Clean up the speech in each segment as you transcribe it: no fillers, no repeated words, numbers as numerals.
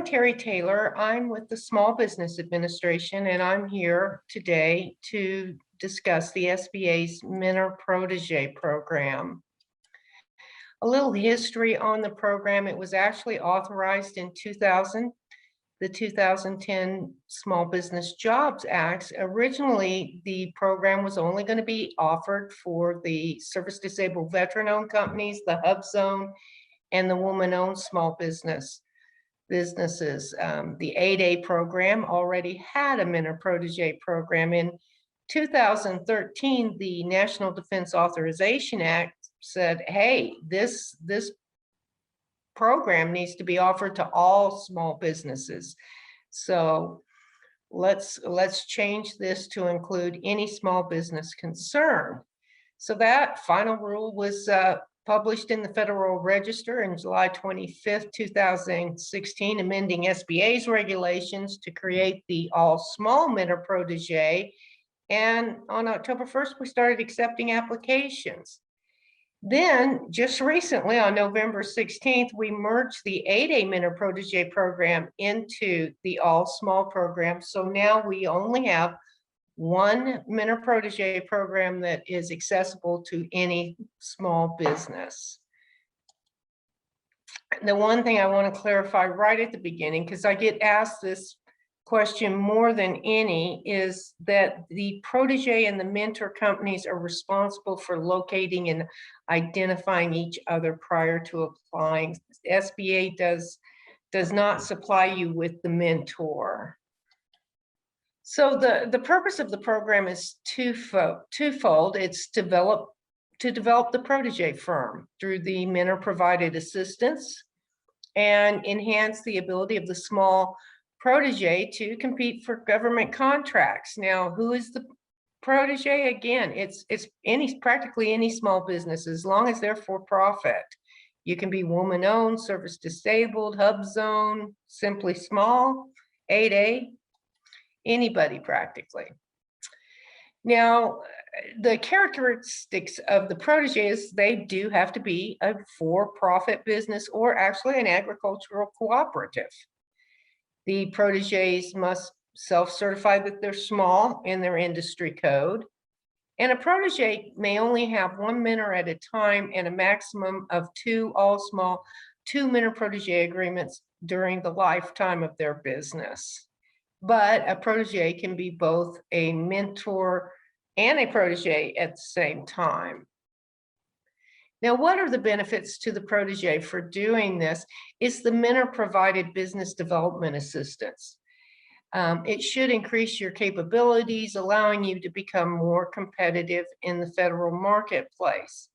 Terry Taylor. I'm with the Small Business Administration, and I'm here today to discuss the SBA's Mentor Protege program. A little history on the program. It was actually authorized in 2000, the 2010 Small Business Jobs Act. Originally, the program was only going to be offered for the service-disabled veteran-owned companies, the HUBZone, and the woman-owned small businesses. The 8A program already had a Mentor Protege program. In 2013, the National Defense Authorization Act said, hey, this program needs to be offered to all small businesses. So let's change this to include any small business concern. So that final rule was published in the Federal Register on July 25th, 2016, amending SBA's regulations to create the all small Mentor Protege. And on October 1st, we started accepting applications. Then just recently on November 16th, we merged the 8A Mentor Protege program into the all small program. So now we only have one Mentor Protege program that is accessible to any small business. The one thing I want to clarify right at the beginning, because I get asked this question more than any, is that the protege and the mentor companies are responsible for locating and identifying each other prior to applying. SBA does not supply you with the mentor. So the purpose of the program is twofold. It's to develop the protege firm through the mentor provided assistance and enhance the ability of the small protege to compete for government contracts. Now, who is the protege? Again, it's practically any small business, as long as they're for profit. You can be woman-owned, service-disabled, HUBZone, Simply Small, 8A, anybody practically. Now, the characteristics of the protege is they do have to be a for-profit business or actually an agricultural cooperative. The proteges must self-certify that they're small in their industry code. And a protege may only have one mentor at a time and a maximum of two mentor protege agreements during the lifetime of their business. But a protege can be both a mentor and a protege at the same time. Now, what are the benefits to the protege for doing this? Is the mentor provided business development assistance. It should increase your capabilities, allowing you to become more competitive in the federal marketplace.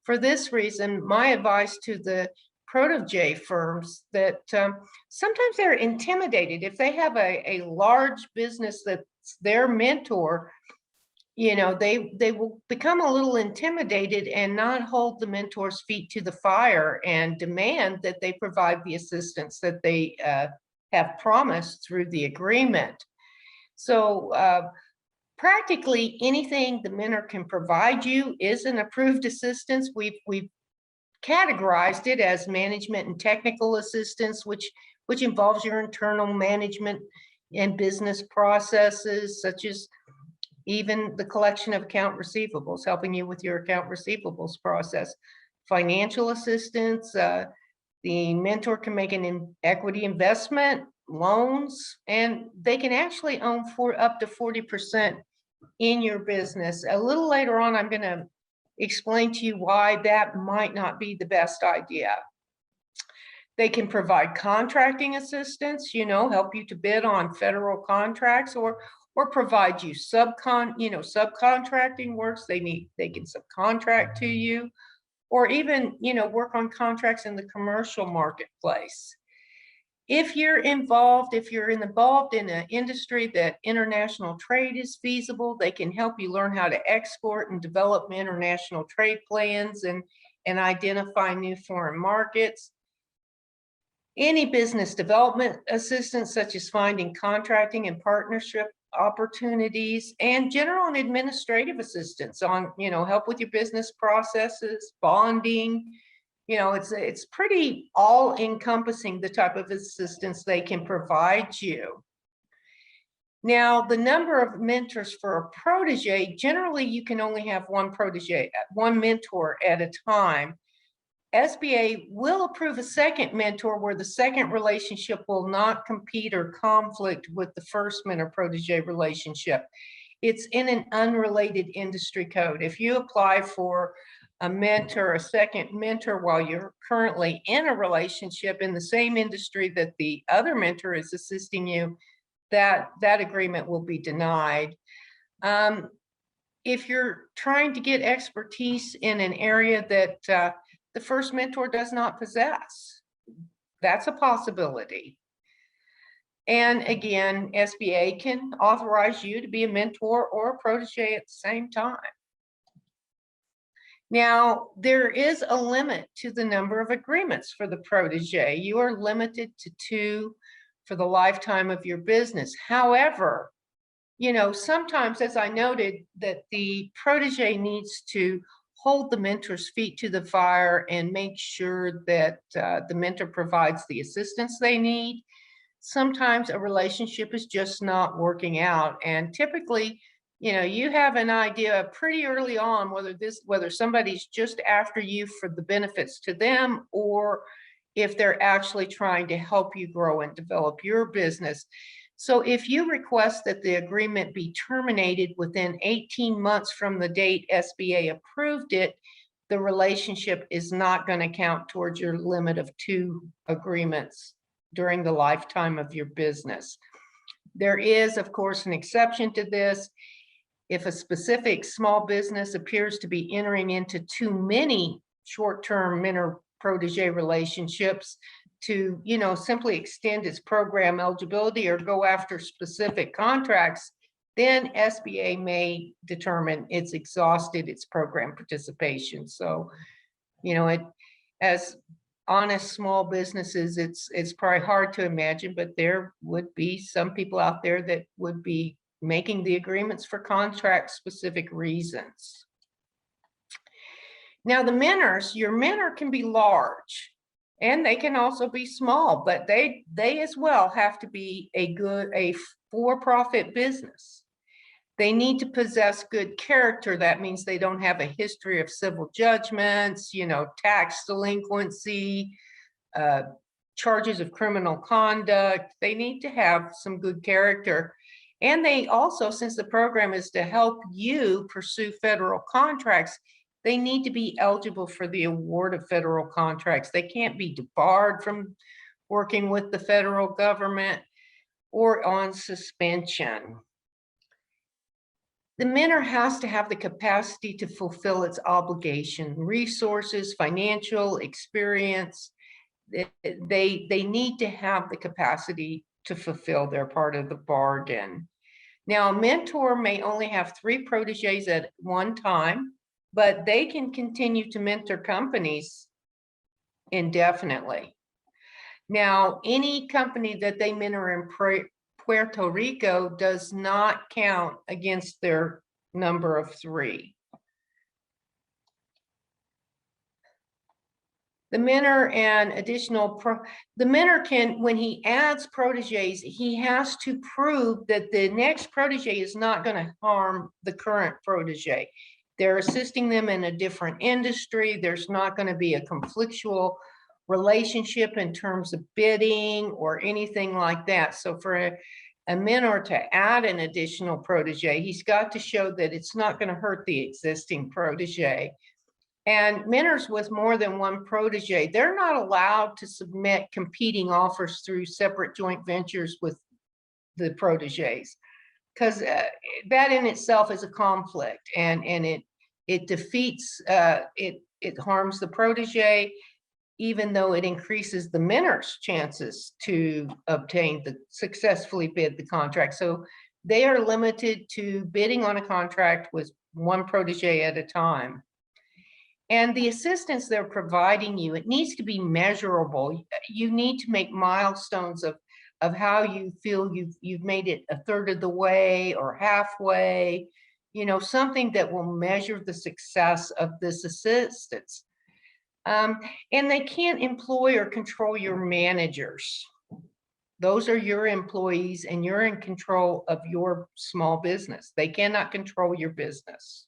For this reason, my advice to the protege firms that sometimes they're intimidated. If they have a large business that's their mentor, you know, they will become a little intimidated and not hold the mentor's feet to the fire and demand that they provide the assistance that they have promised through the agreement. So practically anything the mentor can provide you is an approved assistance. We've categorized it as management and technical assistance, which involves your internal management and business processes, such as even the collection of account receivables, helping you with your account receivables process. Financial assistance, the mentor can make an equity investment, loans, and they can actually own up to 40% in your business. A little later on, I'm going to explain to you why that might not be the best idea. They can provide contracting assistance, help you to bid on federal contracts or provide you subcontracting works. They can subcontract to you, or even, work on contracts in the commercial marketplace. If you're involved in an industry that international trade is feasible, they can help you learn how to export and develop international trade plans and identify new foreign markets. Any business development assistance, such as finding contracting and partnership opportunities, and general and administrative assistance on, help with your business processes, bonding, You know, it's pretty all encompassing, the type of assistance they can provide you. Now, the number of mentors for a protege, generally you can only have one protege, one mentor at a time. SBA will approve a second mentor where the second relationship will not compete or conflict with the first mentor-protege relationship. It's in an unrelated industry code. If you apply for a mentor, a second mentor, while you're currently in a relationship in the same industry that the other mentor is assisting you, that agreement will be denied. If you're trying to get expertise in an area that the first mentor does not possess, that's a possibility. And again, SBA can authorize you to be a mentor or a protege at the same time. Now, there is a limit to the number of agreements for the protege. You are limited to 2 for the lifetime of your business. However, you know, sometimes, as I noted, that the protege needs to hold the mentor's feet to the fire and make sure that the mentor provides the assistance they need. Sometimes a relationship is just not working out, and typically, you know, you have an idea pretty early on whether somebody's just after you for the benefits to them, or if they're actually trying to help you grow and develop your business. So if you request that the agreement be terminated within 18 months from the date SBA approved it, the relationship is not going to count towards your limit of 2 agreements during the lifetime of your business. There is, of course, an exception to this. If a specific small business appears to be entering into too many short-term mentor-protege relationships to, you know, simply extend its program eligibility or go after specific contracts, then SBA may determine it's exhausted its program participation. So, you know, as honest small businesses, it's probably hard to imagine, but there would be some people out there that would be making the agreements for contract specific reasons. Now, the mentors, your mentor can be large and they can also be small, but they as well have to be a for-profit business. They need to possess good character. That means they don't have a history of civil judgments, you know, tax delinquency, charges of criminal conduct. They need to have some good character. And they also, since the program is to help you pursue federal contracts, they need to be eligible for the award of federal contracts. They can't be debarred from working with the federal government or on suspension. The mentor has to have the capacity to fulfill its obligation, resources, financial experience. They need to have the capacity to fulfill their part of the bargain. Now, a mentor may only have 3 proteges at one time, but they can continue to mentor companies indefinitely. Now, any company that they mentor in Puerto Rico does not count against their number of 3. The mentor and the mentor can, when he adds proteges, he has to prove that the next protege is not going to harm the current protege. They're assisting them in a different industry. There's not going to be a conflictual relationship in terms of bidding or anything like that. So for a mentor to add an additional protege, he's got to show that it's not going to hurt the existing protege. And mentors with more than one protege, they're not allowed to submit competing offers through separate joint ventures with the proteges, because that in itself is a conflict, and it defeats, it harms the protege, even though it increases the mentor's chances to successfully bid the contract. So they are limited to bidding on a contract with one protege at a time. And the assistance they're providing you, it needs to be measurable. You need to make milestones of how you feel you've made it a third of the way or halfway, you know, something that will measure the success of this assistance. And they can't employ or control your managers. Those are your employees and you're in control of your small business. They cannot control your business.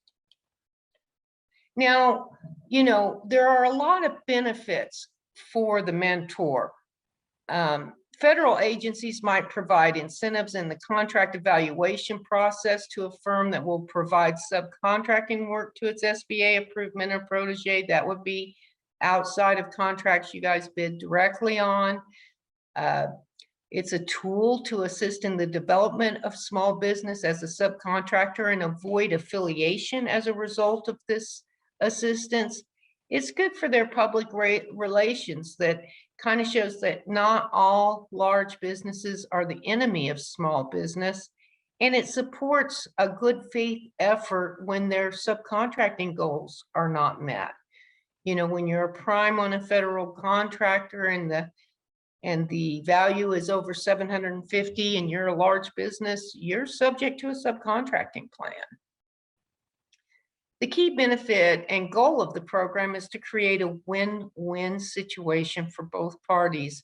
Now, you know, there are a lot of benefits for the mentor. Federal agencies might provide incentives in the contract evaluation process to a firm that will provide subcontracting work to its SBA-approved mentor protege. That would be outside of contracts you guys bid directly on. It's a tool to assist in the development of small business as a subcontractor and avoid affiliation as a result of this assistance. It's good for their public relations that kind of shows that not all large businesses are the enemy of small business. And it supports a good faith effort when their subcontracting goals are not met. You know, when you're a prime on a federal contractor and the value is over 750 and you're a large business, you're subject to a subcontracting plan. The key benefit and goal of the program is to create a win-win situation for both parties.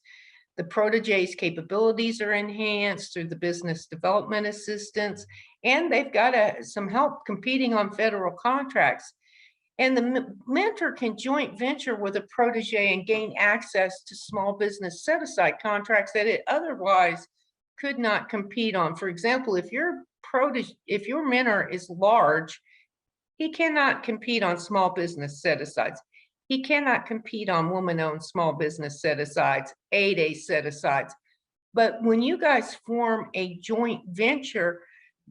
The protege's capabilities are enhanced through the business development assistance, and they've got some help competing on federal contracts. And the mentor can joint venture with a protege and gain access to small business set-aside contracts that it otherwise could not compete on. For example, if your mentor is large, he cannot compete on small business set-asides. He cannot compete on woman-owned small business set-asides, 8A set-asides. But when you guys form a joint venture,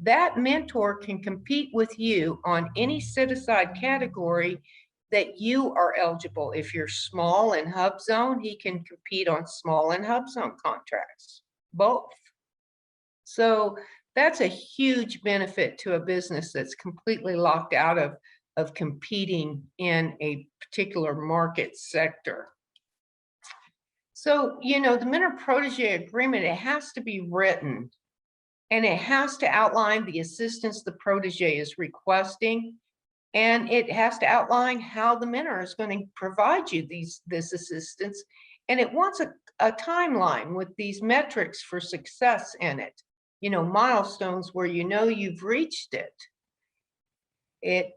that mentor can compete with you on any set-aside category that you are eligible. If you're small and hub zone, he can compete on small and hub zone contracts, both. So that's a huge benefit to a business that's completely locked out of competing in a particular market sector. So, you know, the mentor protege agreement, it has to be written and it has to outline the assistance the protege is requesting. And it has to outline how the mentor is going to provide you this assistance. And it wants a timeline with these metrics for success in it. You know, milestones where you know you've reached it. It,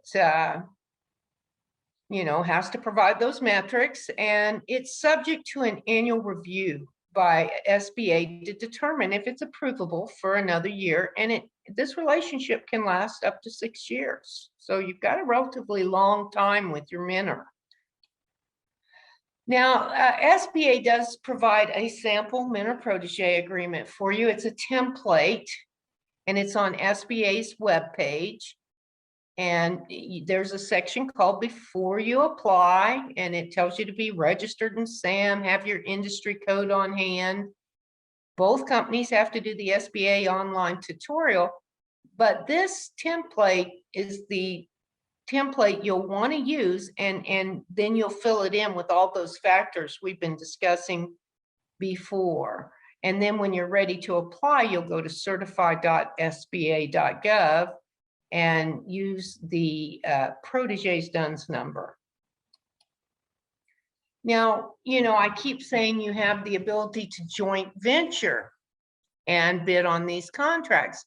you know, has to provide those metrics, and it's subject to an annual review by SBA to determine if it's approvable for another year. And this relationship can last up to 6 years. So you've got a relatively long time with your mentor. Now, SBA does provide a sample mentor protege agreement for you. It's a template, and it's on SBA's webpage. And there's a section called Before You Apply, and it tells you to be registered in SAM, have your industry code on hand. Both companies have to do the SBA online tutorial, but this template is the template you'll want to use, and then you'll fill it in with all those factors we've been discussing before. And then when you're ready to apply, you'll go to certified.sba.gov and use the protege's DUNS number. Now, you know, I keep saying you have the ability to joint venture and bid on these contracts.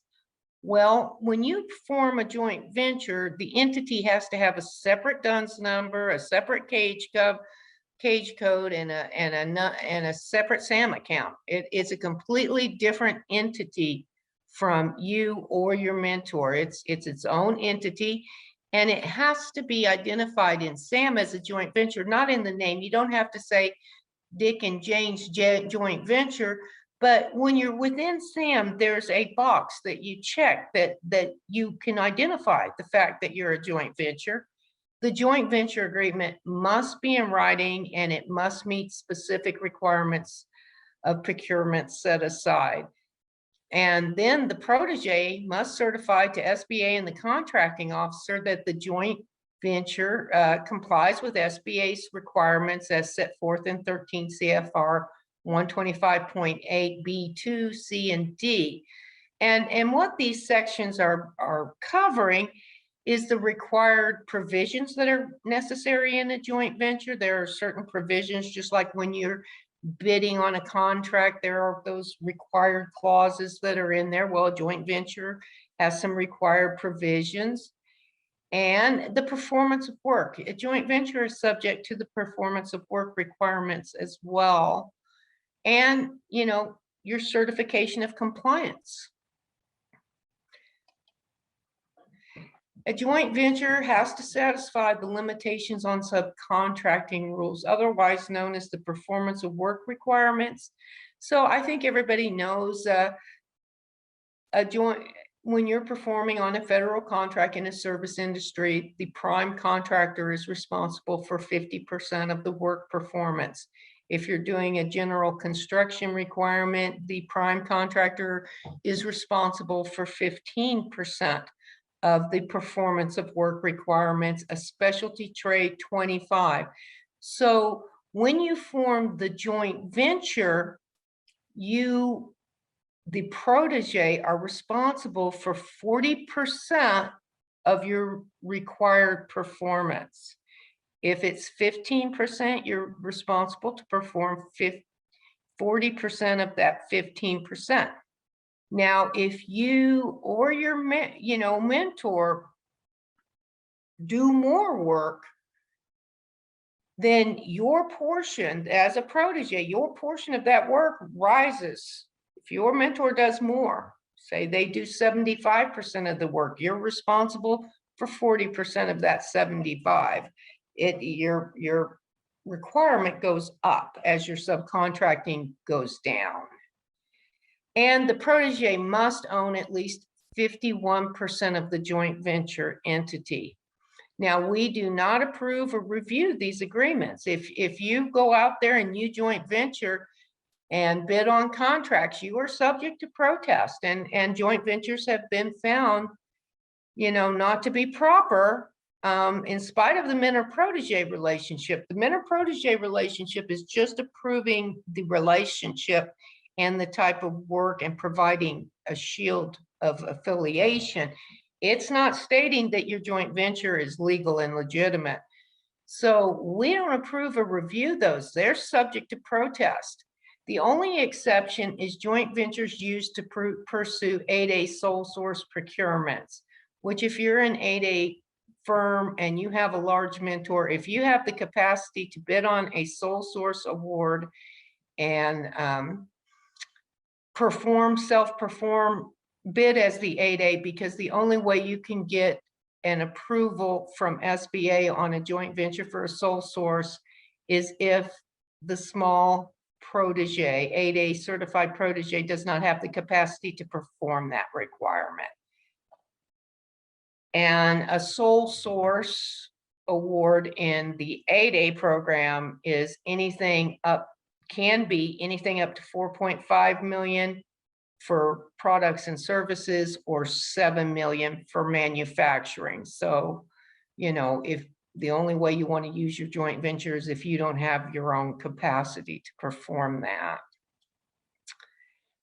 Well, when you form a joint venture, the entity has to have a separate DUNS number, a separate cage code, and a separate SAM account. It's a completely different entity from you or your mentor. It's its own entity, and it has to be identified in SAM as a joint venture, not in the name. You don't have to say Dick and Jane's joint venture. But when you're within SAM, there's a box that you check that you can identify the fact that you're a joint venture. The joint venture agreement must be in writing, and it must meet specific requirements of procurement set aside. And then the protege must certify to SBA and the contracting officer that the joint venture complies with SBA's requirements as set forth in 13 CFR 125.8 B2, C, and D. And what these sections are covering is the required provisions that are necessary in a joint venture. There are certain provisions, just like when you're bidding on a contract, there are those required clauses that are in there. Well, a joint venture has some required provisions. And the performance of work. A joint venture is subject to the performance of work requirements as well. And, you know, your certification of compliance. A joint venture has to satisfy the limitations on subcontracting rules, otherwise known as the performance of work requirements. So I think everybody knows when you're performing on a federal contract in a service industry, the prime contractor is responsible for 50% of the work performance. If you're doing a general construction requirement, the prime contractor is responsible for 15% of the performance of work requirements, a specialty trade 25. So when you form the joint venture, the protege are responsible for 40% of your required performance. If it's 15%, you're responsible to perform 40% of that 15%. Now, if you or your mentor do more work, then your portion as a protege, your portion of that work rises. If your mentor does more, say they do 75% of the work, you're responsible for 40% of that 75. Your requirement goes up as your subcontracting goes down. And the protege must own at least 51% of the joint venture entity. Now, we do not approve or review these agreements. If you go out there and you joint venture and bid on contracts, you are subject to protest, and joint ventures have been found, you know, not to be proper in spite of the mentor-protege relationship. The mentor-protege relationship is just approving the relationship and the type of work and providing a shield of affiliation. It's not stating that your joint venture is legal and legitimate. So we don't approve or review those. They're subject to protest. The only exception is joint ventures used to pursue 8A sole source procurements, which if you're an 8A firm and you have a large mentor, if you have the capacity to bid on a sole source award and self-perform, bid as the 8A, because the only way you can get an approval from SBA on a joint venture for a sole source is if the small protege, 8A certified protege, does not have the capacity to perform that requirement. And a sole source award in the 8A program is can be anything up to 4.5 million for products and services or 7 million for manufacturing. So, you know, if the only way you want to use your joint venture is if you don't have your own capacity to perform that.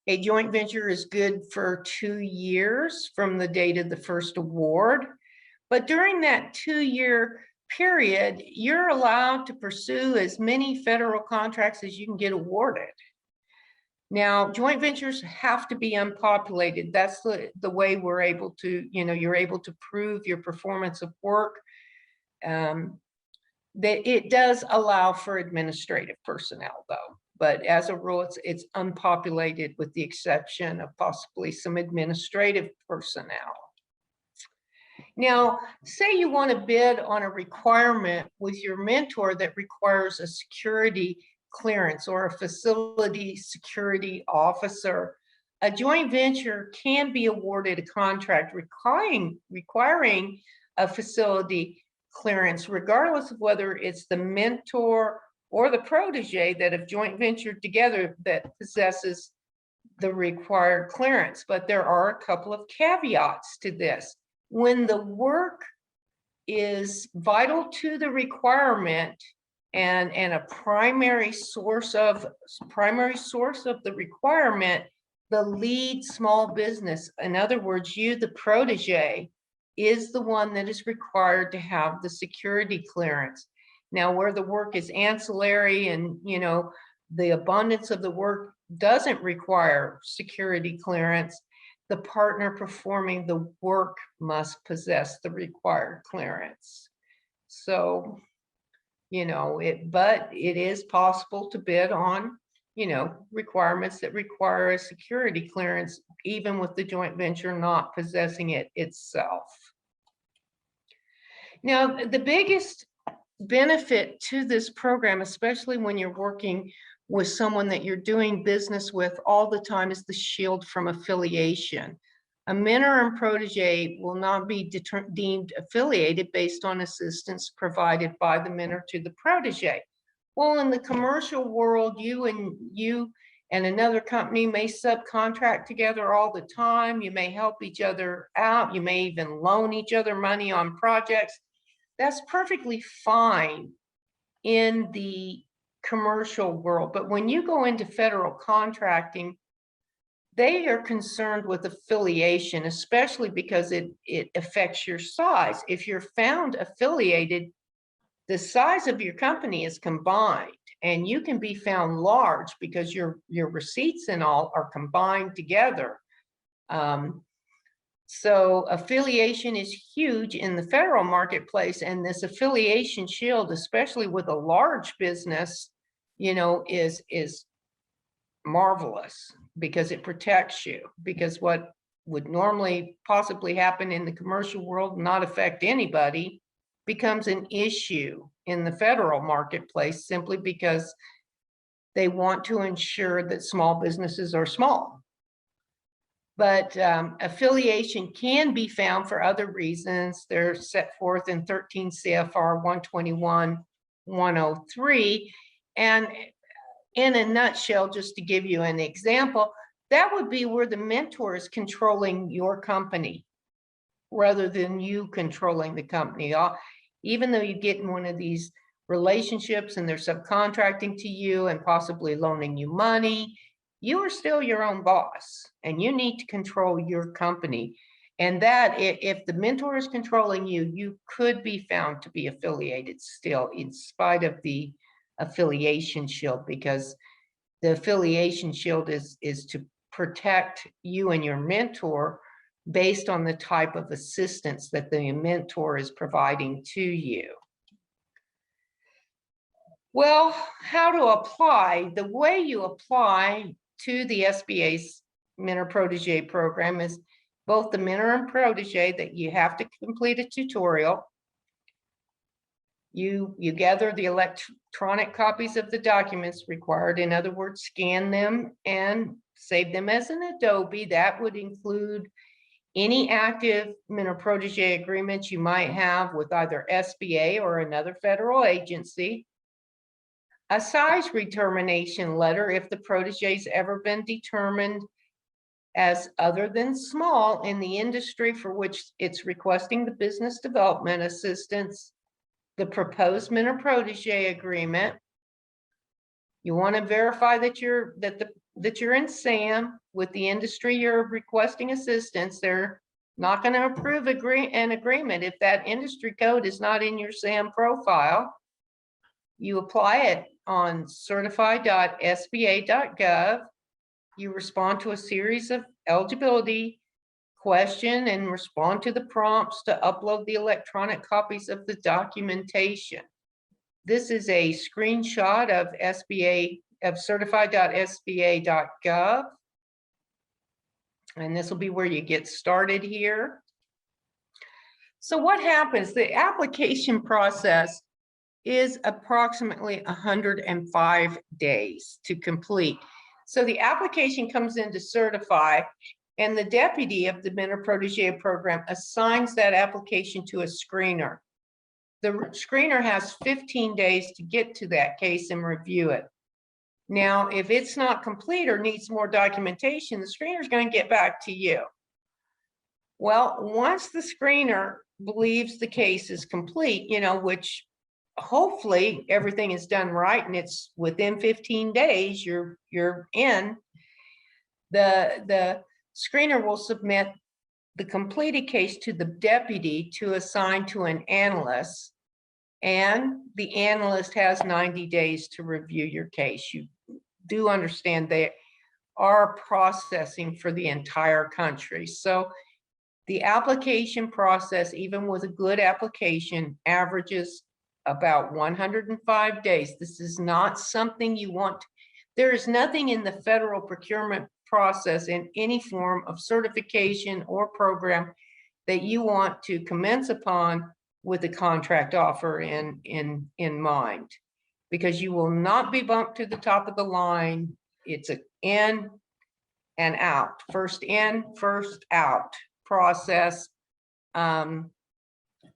A joint venture is good for 2 years from the date of the first award, but during that 2-year period, you're allowed to pursue as many federal contracts as you can get awarded. Now, joint ventures have to be unpopulated. That's the way we're able to, you know, you're able to prove your performance of work. That it does allow for administrative personnel, though. But as a rule, it's unpopulated with the exception of possibly some administrative personnel. Now, say you want to bid on a requirement with your mentor that requires a security clearance or a facility security officer. A joint venture can be awarded a contract requiring a facility clearance, regardless of whether it's the mentor or the protege that have joint ventured together that possesses the required clearance. But there are a couple of caveats to this. When the work is vital to the requirement and a primary source of the requirement, the lead small business, in other words, you, the protege, is the one that is required to have the security clearance. Now, where the work is ancillary and, you know, the abundance of the work doesn't require security clearance, the partner performing the work must possess the required clearance. So, you know, but it is possible to bid on, you know, requirements that require a security clearance, even with the joint venture not possessing it itself. Now, the biggest benefit to this program, especially when you're working with someone that you're doing business with all the time, is the shield from affiliation. A mentor and protege will not be deemed affiliated based on assistance provided by the mentor to the protege. Well, in the commercial world, you and another company may subcontract together all the time. You may help each other out. You may even loan each other money on projects. That's perfectly fine in the commercial world. But when you go into federal contracting, they are concerned with affiliation, especially because it affects your size. If you're found affiliated, the size of your company is combined, and you can be found large because your receipts and all are combined together. So affiliation is huge in the federal marketplace, and this affiliation shield, especially with a large business, you know, is marvelous because it protects you. Because what would normally possibly happen in the commercial world, not affect anybody, becomes an issue in the federal marketplace simply because they want to ensure that small businesses are small. But affiliation can be found for other reasons. They're set forth in 13 CFR 121-103. And in a nutshell, just to give you an example, that would be where the mentor is controlling your company rather than you controlling the company. Even though you get in one of these relationships and they're subcontracting to you and possibly loaning you money, you are still your own boss and you need to control your company. And that if the mentor is controlling you, you could be found to be affiliated still in spite of the affiliation shield, because the affiliation shield is to protect you and your mentor based on the type of assistance that the mentor is providing to you. Well, how to apply? The way you apply to the SBA's Mentor Protege program is both the mentor and protege that you have to complete a tutorial. You gather the electronic copies of the documents required. In other words, scan them and save them as an Adobe. That would include any active mentor protege agreements you might have with either SBA or another federal agency. A size determination letter if the protege's ever been determined as other than small in the industry for which it's requesting the business development assistance. The proposed mentor protege agreement. You want to verify that you're in SAM with the industry you're requesting assistance. They're not going to approve an agreement if that industry code is not in your SAM profile. You apply it on certify.sba.gov. You respond to a series of eligibility question and respond to the prompts to upload the electronic copies of the documentation. This is a screenshot of certify.sba.gov. And this will be where you get started here. So what happens? The application process is approximately 105 days to complete. So the application comes into Certify, and the deputy of the Mentor Protege program assigns that application to a screener. The screener has 15 days to get to that case and review it. Now, if it's not complete or needs more documentation, the screener is going to get back to you. Well, once the screener believes the case is complete, you know, which hopefully everything is done right and it's within 15 days, you're in, the screener will submit the completed case to the deputy to assign to an analyst. And the analyst has 90 days to review your case. You do understand they are processing for the entire country. So the application process, even with a good application, averages about 105 days. This is not something you want. There is nothing in the federal procurement process in any form of certification or program that you want to commence upon with a contract offer in mind, because you will not be bumped to the top of the line. It's a in and out, first in, first out process.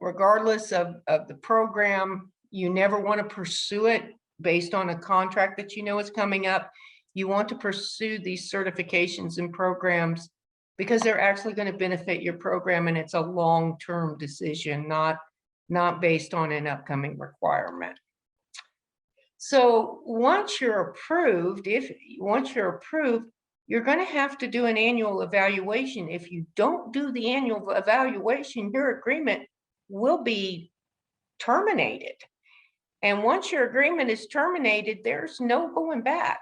Regardless of the program, you never want to pursue it based on a contract that you know is coming up. You want to pursue these certifications and programs because they're actually going to benefit your program, and it's a long-term decision, not based on an upcoming requirement. So once you're approved, you're going to have to do an annual evaluation. If you don't do the annual evaluation, your agreement will be terminated. And once your agreement is terminated, there's no going back.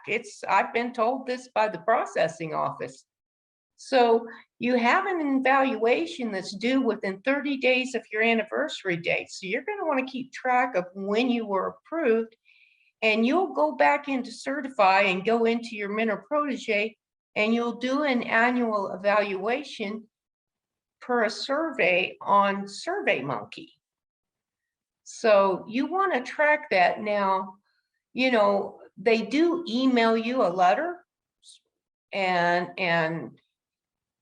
I've been told this by the processing office. So you have an evaluation that's due within 30 days of your anniversary date. So you're going to want to keep track of when you were approved, and you'll go back into Certify and go into your mentor protege, and you'll do an annual evaluation per a survey on SurveyMonkey. So you want to track that. Now, you know, they do email you a letter, and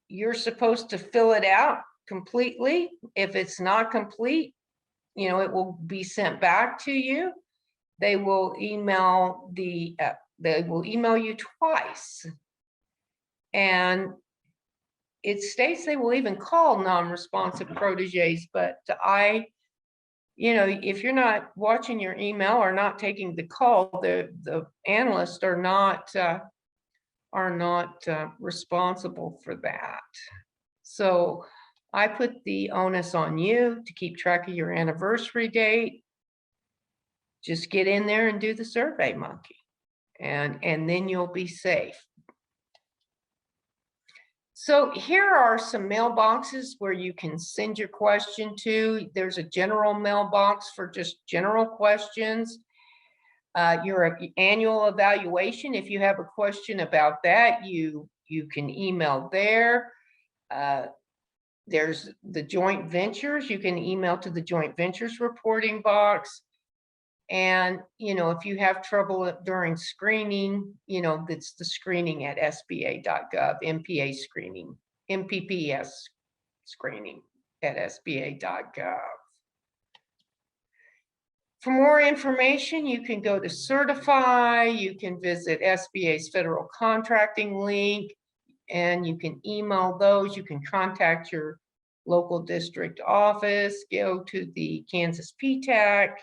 you're supposed to fill it out completely. If it's not complete, you know, it will be sent back to you. They will email you twice. And it states they will even call non-responsive proteges, but you know, if you're not watching your email or not taking the call, the analysts are not responsible for that. So I put the onus on you to keep track of your anniversary date. Just get in there and do the SurveyMonkey, and then you'll be safe. So here are some mailboxes where you can send your question to. There's a general mailbox for just general questions. Your annual evaluation, if you have a question about that, you can email there. There's the joint ventures. You can email to the joint ventures reporting box. And, you know, if you have trouble during screening, you know, that's the screening at sba.gov, MPA screening, MPPS screening at sba.gov. For more information, you can go to Certify, you can visit SBA's federal contracting link, and you can email those. You can contact your local district office, go to the Kansas PTAC,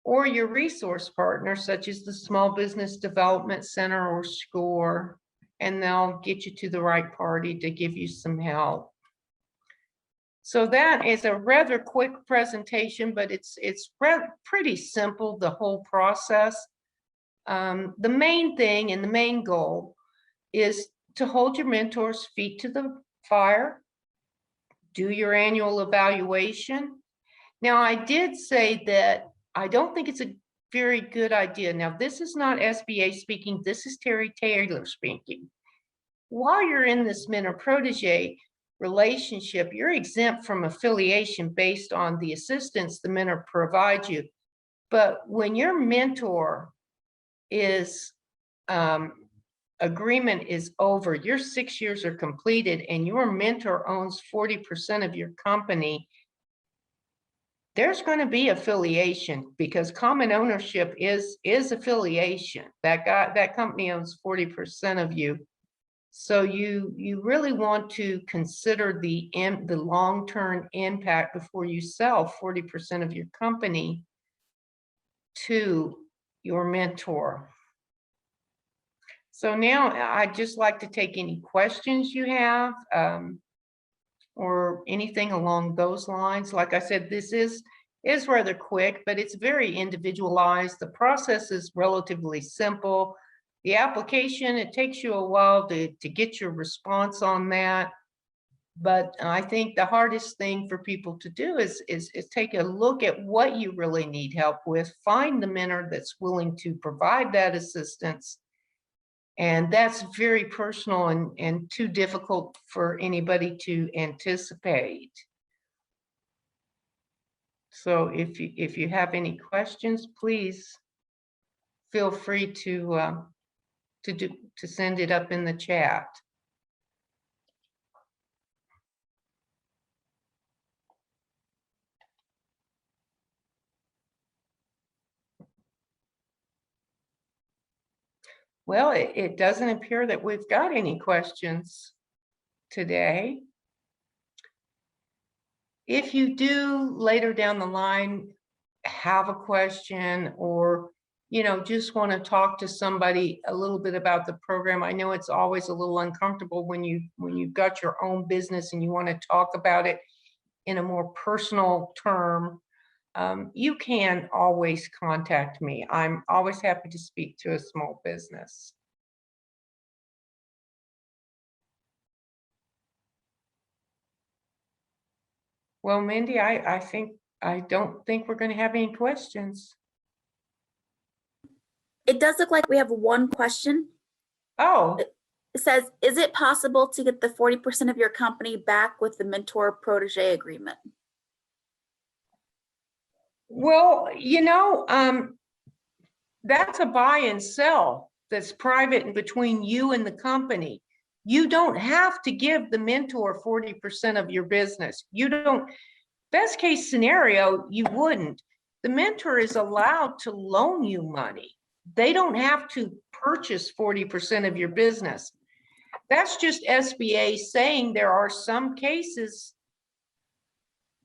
or your resource partner, such as the Small Business Development Center or SCORE, and they'll get you to the right party to give you some help. So that is a rather quick presentation, but it's pretty simple, the whole process. The main thing and the main goal is to hold your mentor's feet to the fire, do your annual evaluation. Now, I did say that I don't think it's a very good idea. Now, this is not SBA speaking. This is Terry Taylor speaking. While you're in this mentor-protege relationship, you're exempt from affiliation based on the assistance the mentor provides you. But when your mentor is agreement is over, your 6 years are completed, and your mentor owns 40% of your company, there's going to be affiliation, because common ownership is affiliation. That company owns 40% of you. So you really want to consider the long-term impact before you sell 40% of your company to your mentor. So now I'd just like to take any questions you have. or anything along those lines. Like I said, this is rather quick, but it's very individualized. The process is relatively simple. The application, it takes you a while to get your response on that. But I think the hardest thing for people to do is take a look at what you really need help with, find the mentor that's willing to provide that assistance. And that's very personal and too difficult for anybody to anticipate. So if you have any questions, please feel free to send it up in the chat. Well, it doesn't appear that we've got any questions today. If you do later down the line have a question, or just want to talk to somebody a little bit about the program, I know it's always a little uncomfortable when you've got your own business and you want to talk about it in a more personal term. You can always contact me. I'm always happy to speak to a small business. Well, Mindy, I don't think we're going to have any questions. It does look like we have one question. Oh, It says, is it possible to get the 40% of your company back with the mentor protege agreement? well, that's a buy and sell that's private and between you and the company. You don't have to give the mentor 40% of your business. You don't. Best case scenario, you wouldn't. The mentor is allowed to loan you money. They don't have to purchase 40% of your business. That's just SBA saying there are some cases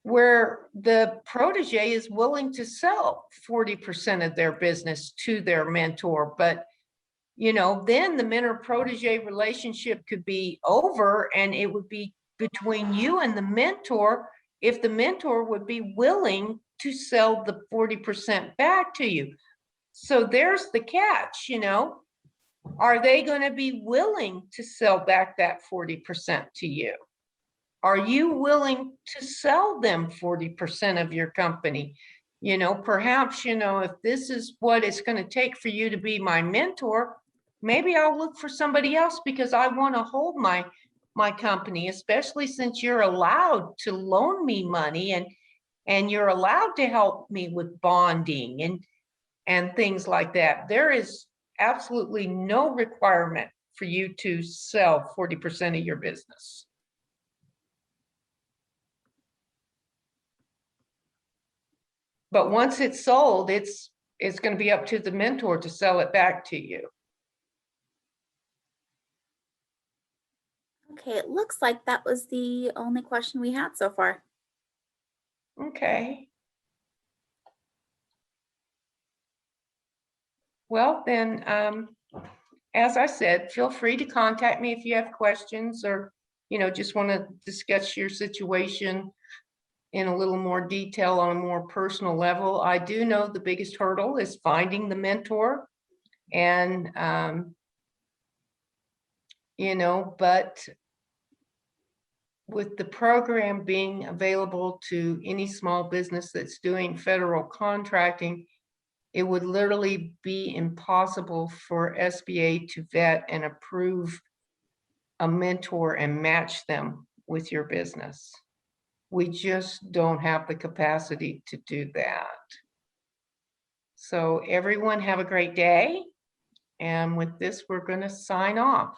where the protege is willing to sell 40% of their business to their mentor. But, then the mentor protege relationship could be over, and it would be between you and the mentor if the mentor would be willing to sell the 40% back to you. So there's the catch, are they going to be willing to sell back that 40% to you? Are you willing to sell them 40% of your company? Perhaps, if this is what it's going to take for you to be my mentor, maybe I'll look for somebody else because I want to hold my company, especially since you're allowed to loan me money and you're allowed to help me with bonding and things like that. There is absolutely no requirement for you to sell 40% of your business. But once it's sold, it's going to be up to the mentor to sell it back to you. Okay, it looks like that was the only question we had so far. Okay. Well, then, as I said, feel free to contact me if you have questions or, just want to discuss your situation in a little more detail on a more personal level. I do know the biggest hurdle is finding the mentor, and, but with the program being available to any small business that's doing federal contracting, it would literally be impossible for SBA to vet and approve a mentor and match them with your business. We just don't have the capacity to do that. So everyone have a great day. And with this, we're going to sign off.